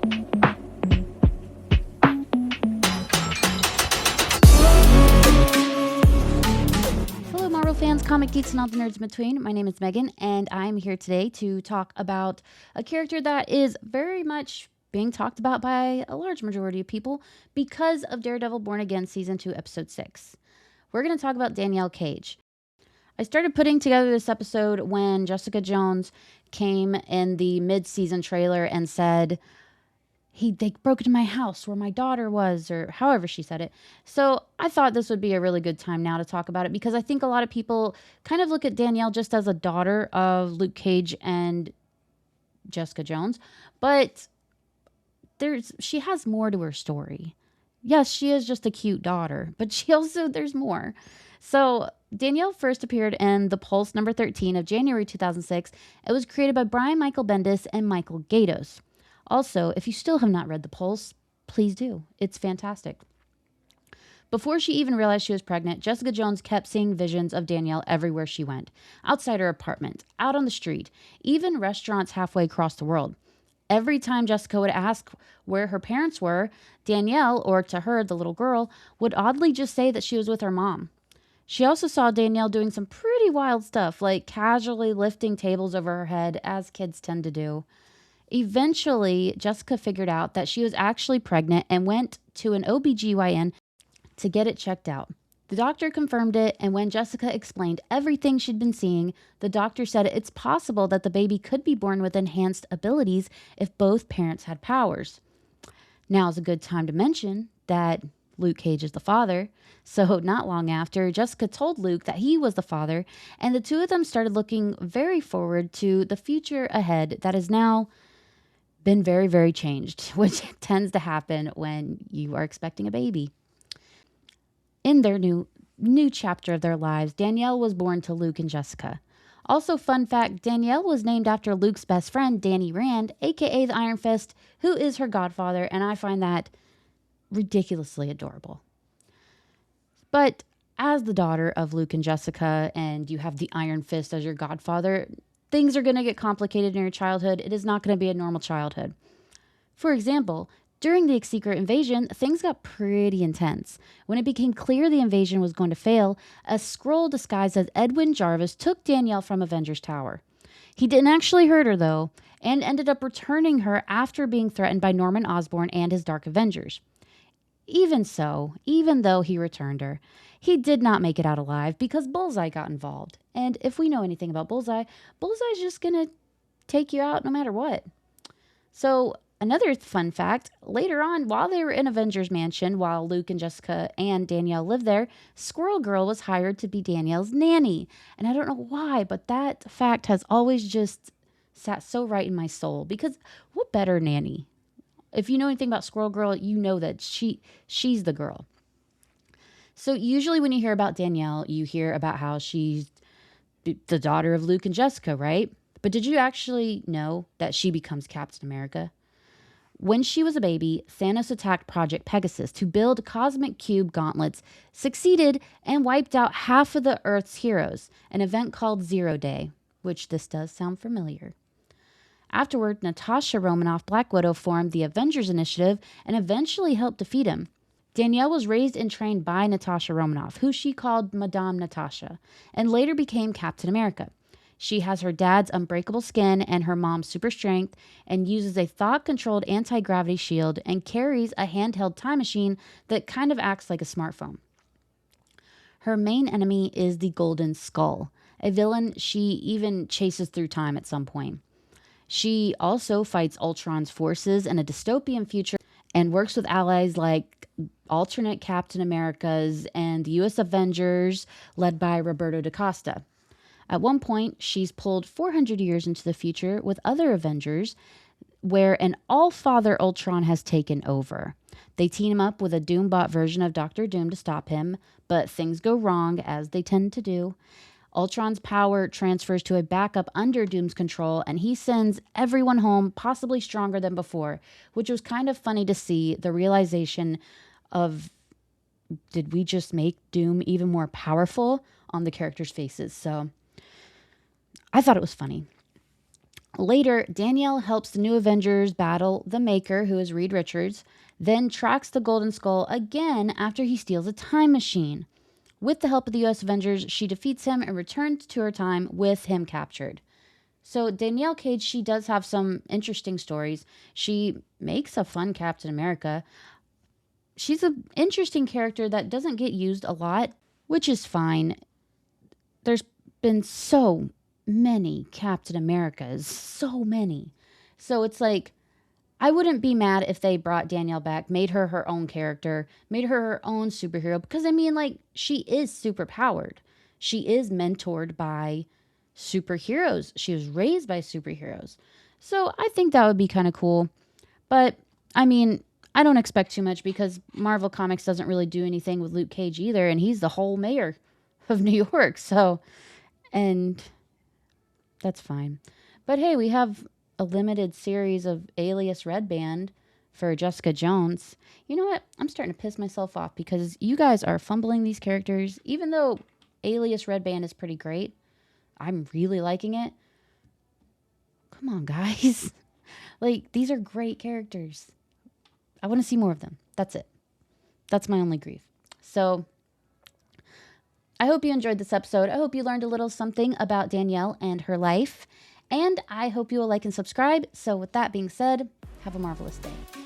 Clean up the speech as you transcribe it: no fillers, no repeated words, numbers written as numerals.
Hello, Marvel fans, comic geeks, and all the nerds in between. My name is Megan, and I'm here today to talk about a character that is very much being talked about by a large majority of people because of Daredevil Born Again Season 2, Episode 6. We're going to talk about Danielle Cage. I started putting together this episode when Jessica Jones came in the mid-season trailer and said, they broke into my house where my daughter was, or however she said it. So I thought this would be a really good time now to talk about it because I think a lot of people kind of look at Danielle just as a daughter of Luke Cage and Jessica Jones, but she has more to her story. Yes, she is just a cute daughter, but there's more. So Danielle first appeared in The Pulse number 13 of January 2006. It was created by Brian Michael Bendis and Michael Gaydos. Also, if you still have not read The Pulse, please do. It's fantastic. Before she even realized she was pregnant, Jessica Jones kept seeing visions of Danielle everywhere she went. Outside her apartment, out on the street, even restaurants halfway across the world. Every time Jessica would ask where her parents were, Danielle, or to her, the little girl, would oddly just say that she was with her mom. She also saw Danielle doing some pretty wild stuff, like casually lifting tables over her head, as kids tend to do. Eventually, Jessica figured out that she was actually pregnant and went to an OBGYN to get it checked out. The doctor confirmed it, and when Jessica explained everything she'd been seeing, the doctor said it's possible that the baby could be born with enhanced abilities if both parents had powers. Now is a good time to mention that Luke Cage is the father. So not long after, Jessica told Luke that he was the father, and the two of them started looking very forward to the future ahead that has now been very, very changed, which tends to happen when you are expecting a baby. In their new chapter of their lives, Danielle was born to Luke and Jessica. Also, fun fact, Danielle was named after Luke's best friend, Danny Rand, aka the Iron Fist, who is her godfather, and I find that ridiculously adorable. But as the daughter of Luke and Jessica, and you have the Iron Fist as your godfather, things are going to get complicated in your childhood. It is not going to be a normal childhood. For example, during the secret invasion, things got pretty intense. When it became clear the invasion was going to fail, a Skrull disguised as Edwin Jarvis took Danielle from Avengers Tower. He didn't actually hurt her, though, and ended up returning her after being threatened by Norman Osborn and his Dark Avengers. Even so, even though he returned her, he did not make it out alive because Bullseye got involved. And if we know anything about Bullseye's just going to take you out no matter what. So, another fun fact, later on, while they were in Avengers Mansion, while Luke and Jessica and Danielle lived there, Squirrel Girl was hired to be Danielle's nanny. And I don't know why, but that fact has always just sat so right in my soul. Because what better nanny? If you know anything about Squirrel Girl, you know that she's the girl. So usually when you hear about Danielle, you hear about how she's the daughter of Luke and Jessica, right? But did you actually know that she becomes Captain America? When she was a baby, Thanos attacked Project Pegasus to build cosmic cube gauntlets, succeeded, and wiped out half of the Earth's heroes, an event called Zero Day, which this does sound familiar. Afterward, Natasha Romanoff Black Widow formed the Avengers Initiative and eventually helped defeat him. Danielle was raised and trained by Natasha Romanoff, who she called Madame Natasha, and later became Captain America. She has her dad's unbreakable skin and her mom's super strength and uses a thought-controlled anti-gravity shield and carries a handheld time machine that kind of acts like a smartphone. Her main enemy is the Golden Skull, a villain she even chases through time at some point. She also fights Ultron's forces in a dystopian future and works with allies like alternate Captain Americas and the U.S. Avengers led by Roberto da Costa. At one point, she's pulled 400 years into the future with other Avengers where an all-father Ultron has taken over. They team him up with a Doombot version of Doctor Doom to stop him, but things go wrong, as they tend to do. Ultron's power transfers to a backup under Doom's control, and he sends everyone home, possibly stronger than before, which was kind of funny to see the realization of, did we just make Doom even more powerful on the characters' faces? So I thought it was funny. Later, Danielle helps the new Avengers battle the Maker, who is Reed Richards, then tracks the Golden Skull again after he steals a time machine. With the help of the US Avengers, she defeats him and returns to her time with him captured. So, Danielle Cage, she does have some interesting stories. She makes a fun Captain America. She's an interesting character that doesn't get used a lot, which is fine. There's been so many Captain Americas, so many. So it's like, I wouldn't be mad if they brought Danielle back, made her her own character, made her her own superhero, because I mean, like, she is super powered. She is mentored by superheroes. She was raised by superheroes. So I think that would be kind of cool. But I mean, I don't expect too much because Marvel Comics doesn't really do anything with Luke Cage either, and he's the whole mayor of New York. So, and that's fine. But hey, we have a limited series of Alias Red Band for Jessica Jones. You know what? I'm starting to piss myself off because you guys are fumbling these characters. Even though Alias Red Band is pretty great, I'm really liking it. Come on, guys. Like, these are great characters. I want to see more of them. That's it. That's my only grief. So, I hope you enjoyed this episode. I hope you learned a little something about Danielle and her life. And I hope you will like and subscribe. So, with that being said, have a marvelous day.